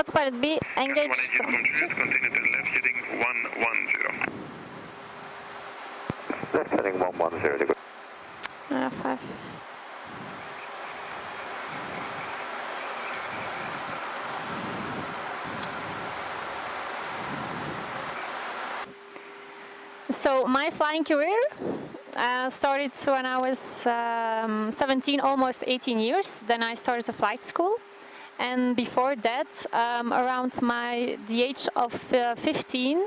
Autopilot B, engaged. Continue to left heading 110. Left heading 110. 5. So my flying career started when I was 17, almost 18 years. Then I started a flight school. And before that, around the age of 15,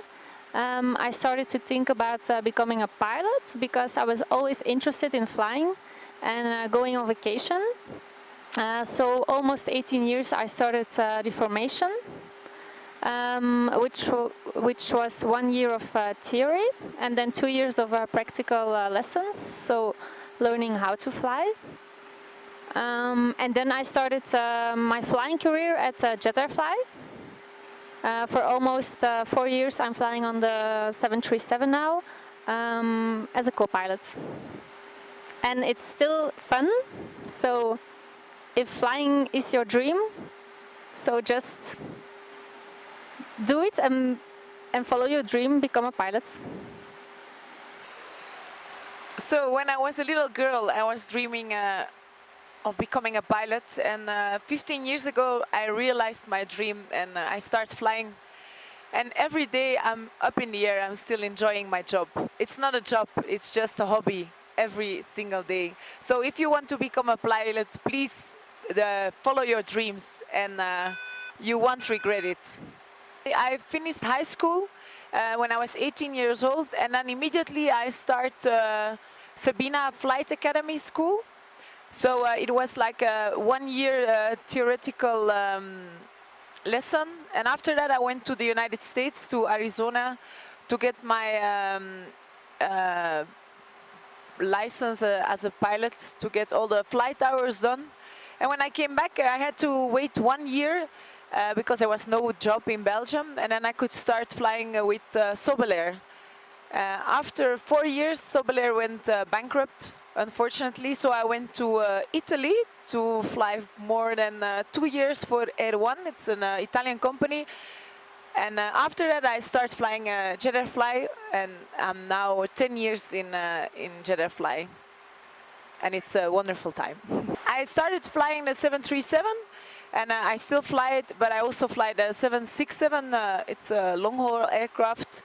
I started to think about becoming a pilot because I was always interested in flying and going on vacation. So almost 18 years I started the formation, which was 1 year of theory and then 2 years of practical lessons, so learning how to fly. And then I started my flying career at Jetterfly. For almost 4 years I'm flying on the 737 now as a co-pilot. And it's still fun, so if flying is your dream, so just do it and follow your dream, become a pilot. So when I was a little girl, I was dreaming of becoming a pilot, and 15 years ago I realized my dream and I started flying. And every day I'm up in the air, I'm still enjoying my job. It's not a job, it's just a hobby every single day. So if you want to become a pilot, please follow your dreams and you won't regret it. I finished high school when I was 18 years old, and then immediately I started Sabina Flight Academy School. So it was like a 1 year theoretical lesson, and after that I went to the United States, to Arizona, to get my license as a pilot, to get all the flight hours done. And when I came back, I had to wait 1 year because there was no job in Belgium, and then I could start flying with Sobelair. After 4 years, Sobelair went bankrupt, unfortunately, so I went to Italy to fly more than 2 years for Air One. It's an Italian company. And after that, I started flying Jetterfly, and I'm now 10 years in Jetterfly. And it's a wonderful time. I started flying the 737, and I still fly it, but I also fly the 767. It's a long-haul aircraft.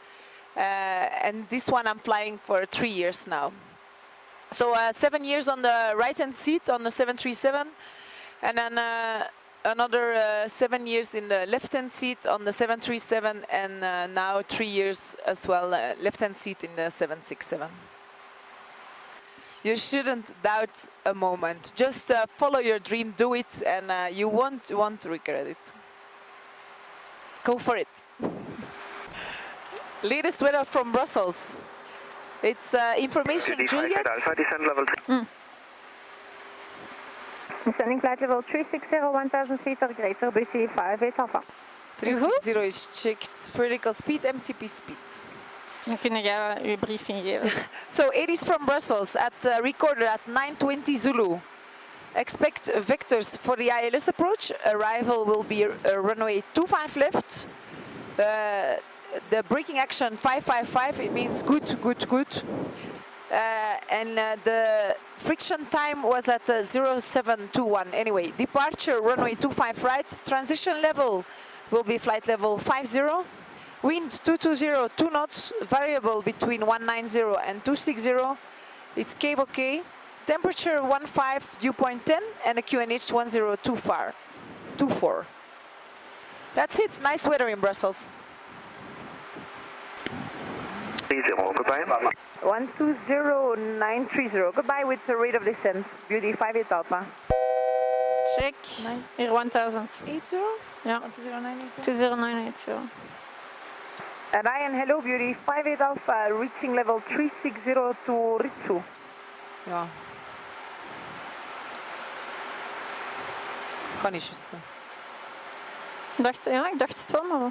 And this one I'm flying for 3 years now. So 7 years on the right-hand seat on the 737, and then another 7 years in the left-hand seat on the 737, and now 3 years as well left-hand seat in the 767. You shouldn't doubt a moment. Just follow your dream, do it, and you won't want to regret it. Go for it. Latest weather from Brussels. It's information, Juliet. Descend level. Descending flight level 360, 1000 feet or greater, BC 58 Alpha. 360 is checked. Vertical speed, MCP speed. Dan kun jij je brief ingeven. So 80's from Brussels at recorder at 9:20 Zulu. Expect vectors for the ILS approach. Arrival will be runway 25 left. The braking action 555, it means good, good, good. And the friction time was at 0721. Anyway, departure runway 25 right. Transition level will be flight level 50. Wind 220, 2 knots, variable between 190 and 260. It's cave okay. Temperature 15, dew point 10, and a QNH 1024. That's it. Nice weather in Brussels. 30, goodbye. 120930, goodbye with the rate of descent, Beauty 58 Alpha. Check. Hier 1000. 80? Ja. 20980. 20980. Ryan, hello, Beauty 58 Alpha, reaching level 360 to Ritsu. Ja. Kan niet juist zijn. Ik dacht het wel, maar...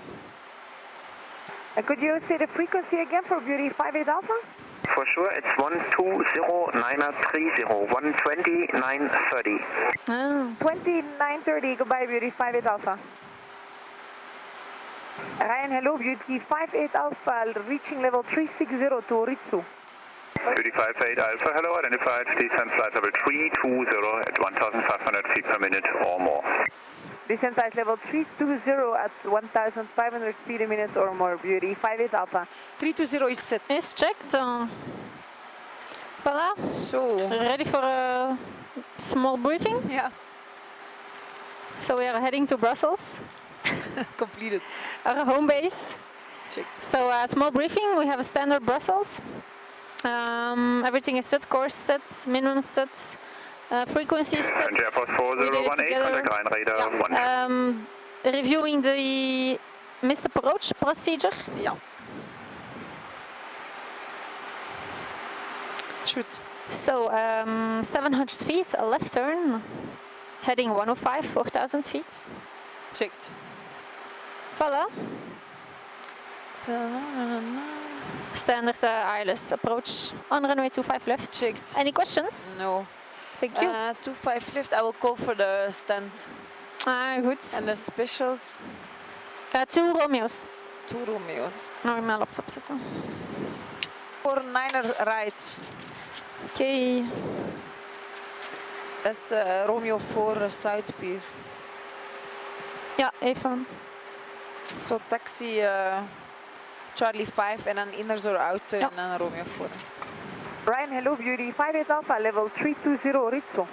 Could you say the frequency again for Beauty 58 Alpha? For sure, it's 120,930, 120,930. Ah. 2930, goodbye Beauty 58 Alpha. Ryan, hello, Beauty 58 Alpha, reaching level 360 to Ritsu. Beauty 58 Alpha, hello, identified, descent flight level 320 at 1,500 feet per minute or more. Descent flight level 320 at 1,500 feet a minute or more, Beauty 58 Alpha. 320 is set. It's checked. Voila. So, Ready for a small briefing? yeah, So we are heading to Brussels, completed. our home base. Checked. So a small briefing. We have a standard Brussels. Everything is set, course set, minimum set, frequency set. And Airforce We did it 4018, together. contact Radar 1. Reviewing the missed approach procedure. Yeah. Shoot. So 700 feet, a left turn, heading 105, 4,000 feet. Checked. Voila. Ta-na-na-na. Standard ILS approach on runway 25 left. Checked. Any questions? No. Thank you. 25 left, I will call for the stand. Goed. And the specials, 2 Romeo's. 2 Romeo's. Nog mijn laptop zetten. 49er right. Oké. That's Romeo 4 side pier. Ja, even. So taxi Charlie 5 en dan inner door auto Ja. en dan Romeo 4. Ryan, hello, Beauty 58 Alpha, level 320 Ritsu.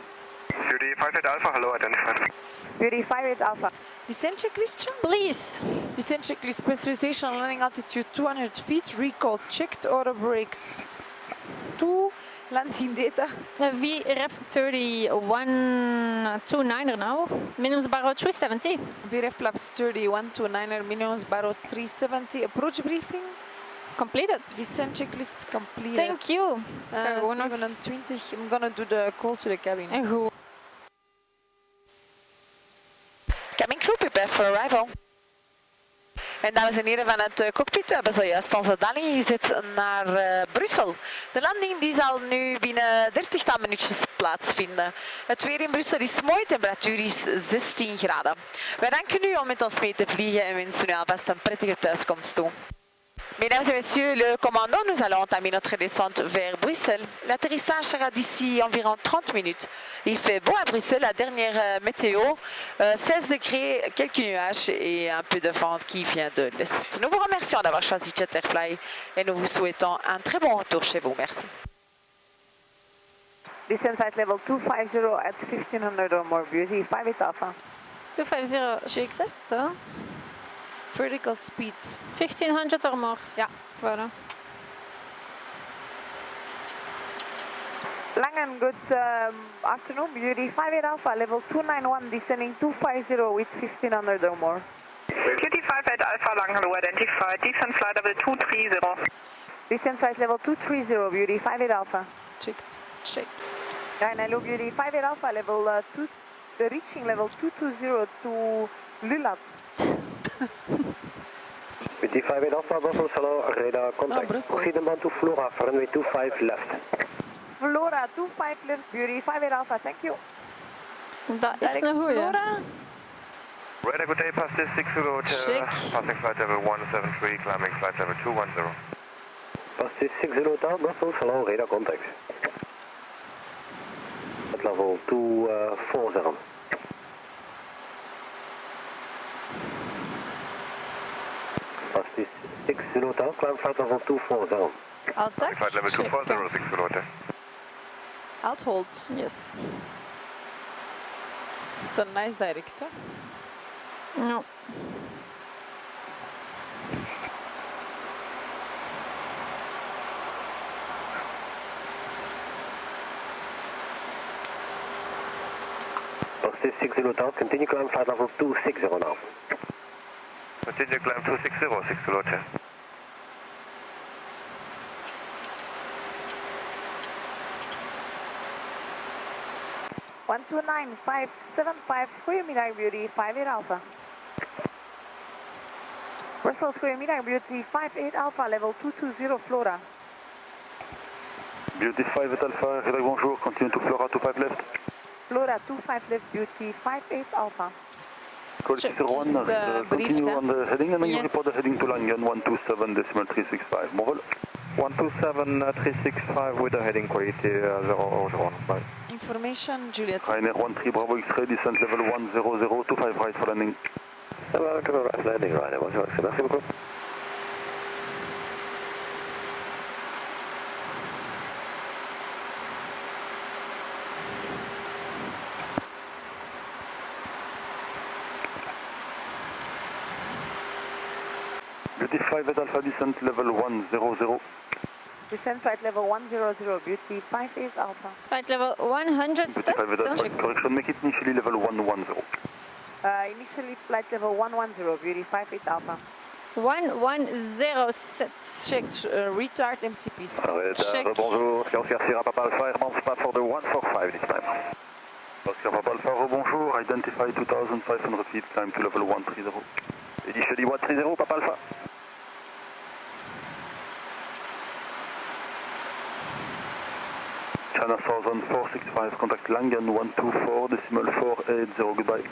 Beauty 58 Alpha, hello, identified. Beauty 58 Alpha. Descent checklist, John? Please. Descent checklist, specialization, landing altitude 200 feet, recall checked, auto brakes 2, landing data. VRF 3129er now. Minimum barrow 370. VRF flaps 3129er, minimum barrow 370, approach briefing. Completed. Descent checklist completed. Thank you. Gewoon nog. 27, I'm gonna do the call to the cabin. En goed. Cabin crew, prepare for arrival. En dames en heren van het cockpit, we hebben zojuist onze daling gezet naar Brussel. De landing die zal nu binnen 30 minuutjes plaatsvinden. Het weer in Brussel is mooi, temperatuur is 16 graden. Wij danken u om met ons mee te vliegen en wensen u alvast een prettige thuiskomst toe. Mesdames et messieurs, le commando, nous allons entamer notre descente vers Bruxelles. L'atterrissage sera d'ici environ 30 minutes. Il fait beau à Bruxelles, la dernière météo, 16 degrés, quelques nuages et un peu de vent qui vient de l'est. Nous vous remercions d'avoir choisi Jetterfly et nous vous souhaitons un très bon retour chez vous. Merci. Descent flight level 250 at 1500 or more, Beauty 58 Alpha. 250 Checked. set, hè? Vertical speed. 1500 or more. Ja. Voilà. Langen, good afternoon, Beauty 58 Alpha, level 291, descending 250 with 1500 or more. Beauty 58 Alpha, Langen, hello, identified, descent flight level 230. Descent flight level 230, Beauty 58 Alpha. Checked. Check. Ryan, hello, Beauty 58 Alpha, level reaching level 220 to Lulat. Beauty 58 Alpha, Brussels, hello, radar contact. Brussels. Proceed to Flora, runway 25 left. Flora 25 left, Beauty 58 Alpha, thank you. Dat is Direct een goeie. Flora. Radar, good day, pass this 60 Hotel, Check. passing flight level 173, climbing flight level 210. Pass this 60 Hotel, Brussels, hello, radar contact. At level 240. Pass this 60 Hotel, climb flight level 240. I'll touch. Flight level Check 240, 60 Hotel. I'll hold. Yes. It's a nice director. No. Pass this 60 Hotel, continue climb flight level 260 now. Continue climb 260, 60 Hotel. 129575, goedemiddag Beauty 58 Alpha. Brussels, goedemiddag Beauty 58 Alpha, level 220 Flora. Beauty 58 Alpha, Radar, bonjour, continue to Flora 25 left. Flora 25 left, Beauty 58 Alpha. Call Check 601, his, continue brief, on the heading and then you Yes. report the heading to Langen 127.365. Mobil. 127.365 with the heading quality 0001. Bye. Information, Juliet. Ryanair 13 Bravo X-ray, descent level 10025 right for landing. Right landing, Ryanair 10, merci beaucoup. Beauty 58 Alpha, descent level 100. Descend flight level 100, Beauty 58 Alpha. Flight level 100 Beauty set. 58 Alpha, correction, make it initially level 110. Initially flight level 110, Beauty 58 Alpha. 110 set. Check retard MCP speed. Check. Bonjour, Oscar Sierra Papa Alpha, Airman Spa for the 145 this time. Oscar Papa Alpha, bonjour, identify 2,500 feet, climb to level 130. Initially 130, Papa Alpha. China 465, contact Langen 124.480, goodbye.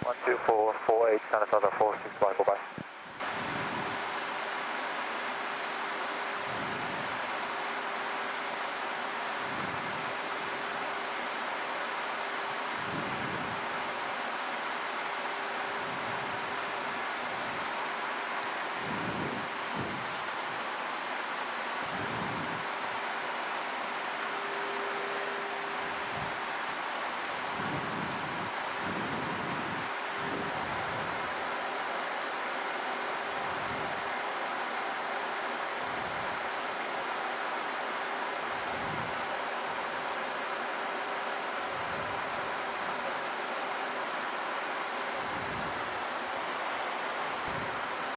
12448, China 465, goodbye.